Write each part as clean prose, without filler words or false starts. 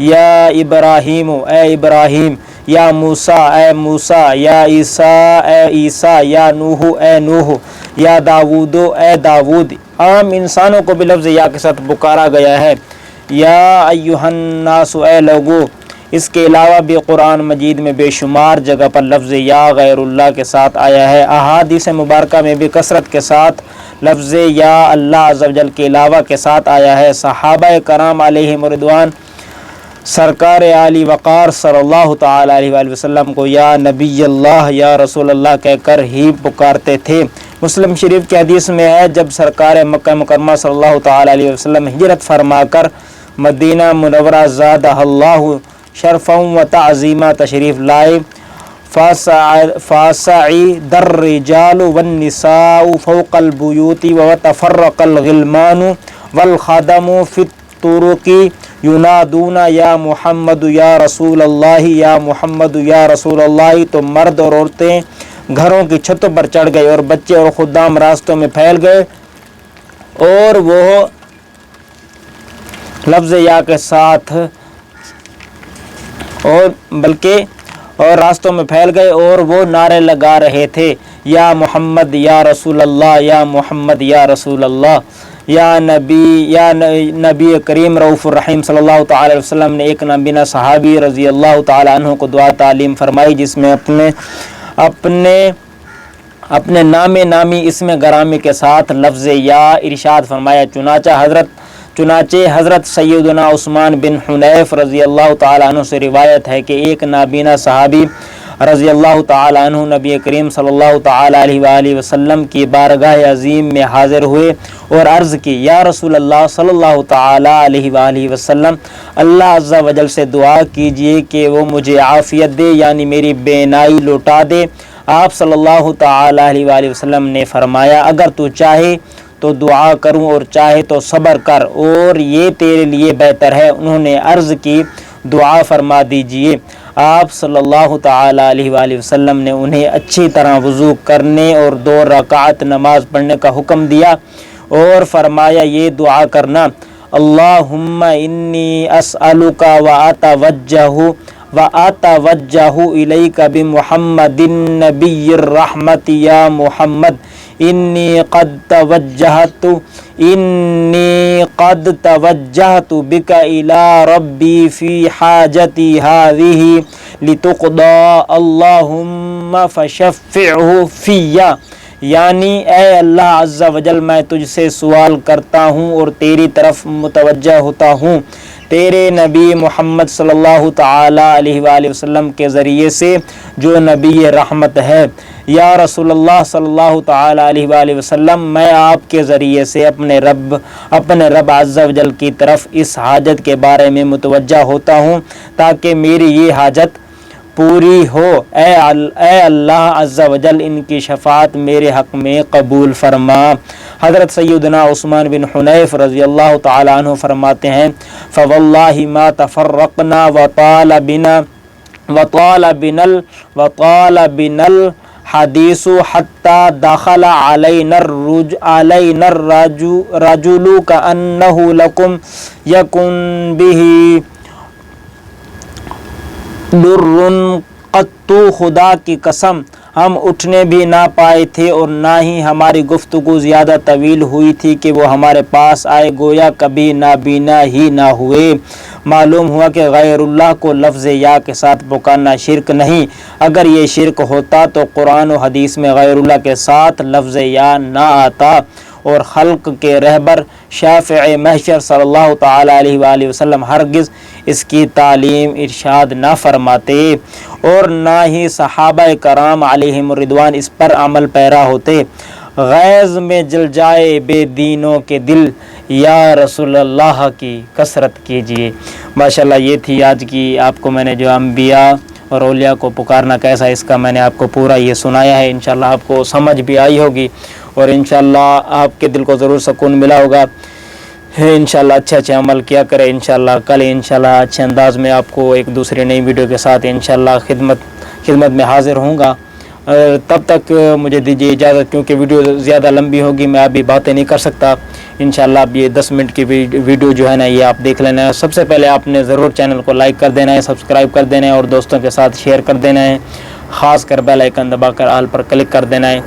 یا ابراہیم اے ابراہیم، یا موسیٰ اے موسیٰ، یا عیسیٰ اے عیسیٰ، یا نوح اے نوح، یا داود اے داود۔ عام انسانوں کو بھی لفظ یا کے ساتھ پکارا گیا ہے۔ یا ایھا الناس اے لوگو۔ اس کے علاوہ بھی قرآن مجید میں بے شمار جگہ پر لفظ یا غیر اللہ کے ساتھ آیا ہے۔ احادیث مبارکہ میں بھی کثرت کے ساتھ لفظ یا اللہ عز و جل کے علاوہ کے ساتھ آیا ہے۔ صحابہ کرام علیہم رضوان سرکار عالی وقار صلی اللہ تعالی علیہ وآلہ وسلم کو یا نبی اللہ، یا رسول اللہ کہہ کر ہی پکارتے تھے۔ مسلم شریف کی حدیث میں ہے، جب سرکار مکہ مکرمہ صلی اللہ تعالی علیہ وسلم ہجرت فرما کر مدینہ منورہ زادہ اللہ شرفا و تعظیمہ تشریف لائے، فصعد الرجال والنساء فوق البیوت وتفرق الغلمان والخدم فی الطرق ینادون یا محمد یا رسول اللہ، یا محمد یا رسول اللہ۔ تو مرد اور عورتیں گھروں کی چھتوں پر چڑھ گئے اور بچے اور خدام راستوں میں پھیل گئے، اور وہ لفظ یا کے ساتھ اور راستوں میں پھیل گئے اور وہ نعرے لگا رہے تھے، یا محمد یا رسول اللہ، یا محمد یا رسول اللہ، یا نبی کریم رؤوف الرحیم صلی اللہ تعالی علیہ وسلم نے ایک نابینا صحابی رضی اللہ تعالی عنہ کو دعا تعلیم فرمائی، جس میں اپنے نامی اسم گرامی کے ساتھ لفظ یا ارشاد فرمایا۔ چنانچہ حضرت سیدنا عثمان بن حنیف رضی اللہ تعالی عنہ سے روایت ہے کہ ایک نابینا صحابی رضی اللہ تعالی عنہ نبی کریم صلی اللہ تعالی علیہ وآلہ وسلم کی بارگاہ عظیم میں حاضر ہوئے اور عرض کی، یا رسول اللہ صلی اللہ تعالی علیہ وآلہ وسلم، اللہ عز و جل سے دعا کیجئے کہ وہ مجھے عافیت دے، یعنی میری بینائی لوٹا دے۔ آپ صلی اللہ تعالی علیہ وآلہ وسلم نے فرمایا، اگر تو چاہے تو دعا کروں اور چاہے تو صبر کر، اور یہ تیرے لیے بہتر ہے۔ انہوں نے عرض کی، دعا فرما دیجئے۔ آپ صلی اللہ تعالی علیہ وآلہ وسلم نے انہیں اچھی طرح وضو کرنے اور 2 رکعت نماز پڑھنے کا حکم دیا اور فرمایا، یہ دعا کرنا، اللہم انی اسألک واتوجہ الیک بمحمد النبی الرحمت، یا محمد انی قد توجہت بک الی ربی فی حاجتی ہذہ لتقضی اللہم فشفعہ فی، یعنی اے اللہ عز و جل، میں تجھ سے سوال کرتا ہوں اور تیری طرف متوجہ ہوتا ہوں تیرے نبی محمد صلی اللہ تعالی علیہ وآلہ وسلم کے ذریعے سے جو نبی رحمت ہے۔ یا رسول اللہ صلی اللہ تعالی علیہ وآلہ وسلم، میں آپ کے ذریعے سے اپنے رب عز و جل کی طرف اس حاجت کے بارے میں متوجہ ہوتا ہوں تاکہ میری یہ حاجت پوری ہو۔ اے اللہ عز و جل، ان کی شفاعت میرے حق میں قبول فرما۔ حضرت سیدنا عثمان بن حنیف رضی اللہ تعالی عنہ فرماتے ہیں، فواللہ ما تفرقنا وطال بنا الحدیث حتی دخل علینا الرجل کأنہ لکم یکن بہ در قط، خدا کی قسم ہم اٹھنے بھی نہ پائے تھے اور نہ ہی ہماری گفتگو زیادہ طویل ہوئی تھی کہ وہ ہمارے پاس آئے، گویا کبھی نابینا ہی نہ ہوئے۔ معلوم ہوا کہ غیر اللہ کو لفظ یا کے ساتھ پکارنا شرک نہیں۔ اگر یہ شرک ہوتا تو قرآن و حدیث میں غیر اللہ کے ساتھ لفظ یا نہ آتا، اور خلق کے رہبر شافع محشر صلی اللہ تعالی علیہ وآلہ وسلم ہرگز اس کی تعلیم ارشاد نہ فرماتے، اور نہ ہی صحابہ کرام علیہم رضوان اس پر عمل پیرا ہوتے۔ غیظ میں جل جائے بے دینوں کے دل، یا رسول اللہ کی کثرت کیجئے۔ ماشاءاللہ، یہ تھی آج کی آپ کو میں نے جو انبیاء اور اولیاء کو پکارنا کیسا، اس کا میں نے آپ کو پورا یہ سنایا ہے۔ انشاءاللہ آپ کو سمجھ بھی آئی ہوگی اور انشاءاللہ آپ کے دل کو ضرور سکون ملا ہوگا۔ انشاءاللہ اچھے عمل کیا کرے۔ انشاءاللہ کل انشاءاللہ اچھے انداز میں آپ کو ایک دوسری نئی ویڈیو کے ساتھ انشاءاللہ خدمت میں حاضر ہوں گا۔ تب تک مجھے دیجیے اجازت، کیونکہ ویڈیو زیادہ لمبی ہوگی، میں ابھی باتیں نہیں کر سکتا انشاءاللہ۔ اب یہ 10 منٹ کی ویڈیو جو ہے نا یہ آپ دیکھ لینا ہے۔ سب سے پہلے آپ نے ضرور چینل کو لائک کر دینا ہے، سبسکرائب کر دینا ہے اور دوستوں کے ساتھ شیئر کر دینا ہے، خاص کر بیل آئیکن دبا کر آل پر کلک کر دینا ہے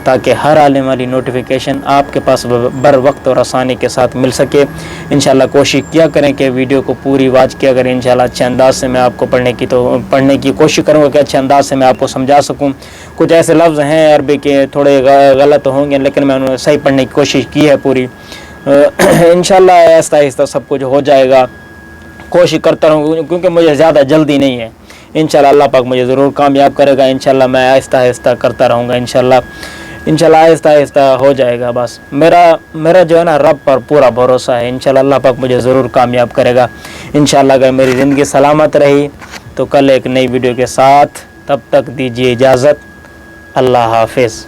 تاکہ ہر آنے والی نوٹیفیکیشن آپ کے پاس بر وقت اور آسانی کے ساتھ مل سکے۔ انشاءاللہ کوشش کیا کریں کہ ویڈیو کو پوری واچ کیا کریں، انشاءاللہ اچھے انداز سے میں آپ کو پڑھنے کی کوشش کروں گا کہ اچھے انداز سے میں آپ کو سمجھا سکوں۔ کچھ ایسے لفظ ہیں عربی کے تھوڑے غلط ہوں گے، لیکن میں انہیں صحیح پڑھنے کی کوشش کی ہے پوری۔ انشاءاللہ آہستہ آہستہ سب کچھ ہو جائے گا، کوشش کرتا رہوں کیونکہ مجھے زیادہ جلدی نہیں ہے۔ انشاءاللہ اللہ پاک مجھے ضرور کامیاب کرے گا، انشاءاللہ میں آہستہ آہستہ کرتا رہوں گا، انشاءاللہ آہستہ آہستہ ہو جائے گا۔ بس میرا جو ہے نا رب پر پورا بھروسہ ہے، انشاءاللہ اللہ پاک مجھے ضرور کامیاب کرے گا انشاءاللہ۔ اگر میری زندگی سلامت رہی تو کل ایک نئی ویڈیو کے ساتھ، تب تک دیجیے اجازت، اللہ حافظ۔